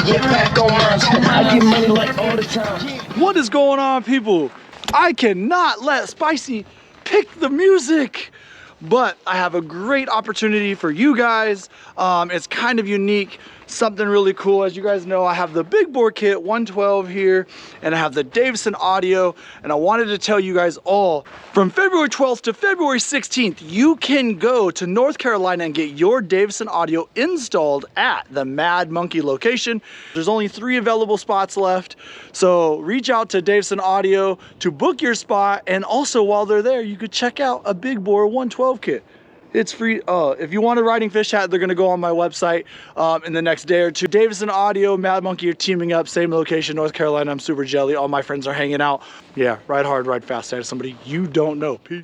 get back on mine. I get money like all the time. What is going on, people? I cannot let Spicy pick the music, but I have a great opportunity for you guys. It's kind of unique, something really cool. As you guys know, I have the big bore kit 112 here, and I have the Davison audio, and I wanted to tell you guys all, from February 12th to February 16th, you can go to North Carolina and get your Davison audio installed at the Mad Monkey location. There's only 3 available spots left, so reach out to Davison Audio to book your spot, and also while they're there, you could check out a big bore 112 kit. It's free. If you want a Ridingfish hat, they're gonna go on my website in the next day or two. Davison Audio, Mad Monkey are teaming up, same location, North Carolina. I'm super jelly. All my friends are hanging out. Yeah, ride hard, ride fast. I have somebody you don't know. Peace.